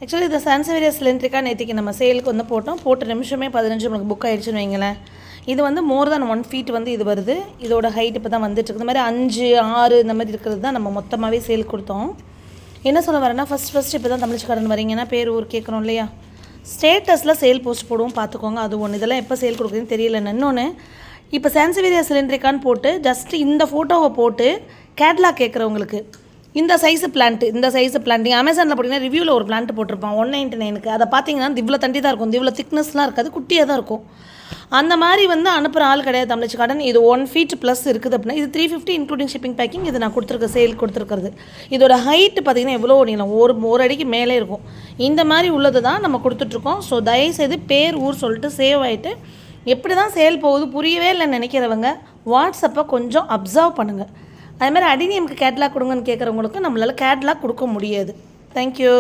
Actually இந்த சான்சவேரியா சிலிண்ட்ரிக்கா நேற்றுக்கு நம்ம சேலுக்கு வந்து போட்டோம். போட்ட நிமிஷமே 15 நமக்கு புக் ஆகிடுச்சுன்னு வைங்களேன். இது வந்து மோர் தென் 1 feet வந்து இது வருது. இதோட ஹைட் இப்போ தான் வந்துட்டுருக்கு. இந்த மாதிரி 5, 6 இந்த மாதிரி இருக்கிறது தான் நம்ம மொத்தமாகவே சேல் கொடுத்தோம். என்ன சொல்ல வரேன்னா ஃபஸ்ட் இப்போ தான் தமிழ்ச்சிக்காரன் வரீங்கன்னா பேர் ஊர் கேட்குறோம் இல்லையா. ஸ்டேட்டஸில் சேல் போஸ்ட் போடுவோம் பார்த்துக்கோங்க. அது ஒன்று. இதெல்லாம் எப்போ சேல் கொடுக்குறதுன்னு தெரியல. இன்னொன்று இப்போ சான்சவேரியா சிலிண்ட்ரிக்கான்னு போட்டு ஜஸ்ட்டு இந்த ஃபோட்டோவை போட்டு கேட்லாக் கேட்குறவங்களுக்கு இந்த சைஸு பிளான்ட்டு நீங்கள் அமேசானில் போட்டிங்கன்னா ரிவ்யூவில் ஒரு பிளான்ட் போட்டிருப்பான் 199க்கு. அதை பார்த்தீங்கன்னா இவ்வளோ தண்டி தான் இருக்கும், இவ்வளோ திக்னஸ்லாம் இருக்காது, குட்டியாக தான் இருக்கும். அந்த மாதிரி வந்து அனுப்புகிற ஆள் கிடையாது தமிழ்ச்சி கார்டன். இது 1 feet ப்ளஸ் இருக்குது அப்படின்னா இது 350 இன்க்ளூடிங் ஷிப்பிங் பேக்கிங். இது நான் கொடுத்துருக்க சேல் கொடுத்துருக்கிறது. இதோட ஹைட்டு பார்த்திங்கன்னா எவ்வளோ நீளம், ஒரு அடிக்கு மேலே இருக்கும். இந்த மாதிரி உள்ளது தான் நம்ம கொடுத்துட்ருக்கோம். ஸோ தயவுசெய்து பேர் ஊர் சொல்லிட்டு சேவ் ஆகிட்டு எப்படி தான் சேல் போகுது புரியவே இல்லைன்னு நினைக்கிறவங்க வாட்ஸ்அப்பை கொஞ்சம் அப்சர்வ் பண்ணுங்கள். அதேமாதிரி அடினியமுக்கு கேட்லாக் கொடுங்கன்னு கேட்குறவங்களுக்கு நம்மளால் கேட்லாக் கொடுக்க முடியாது. தேங்க்யூ.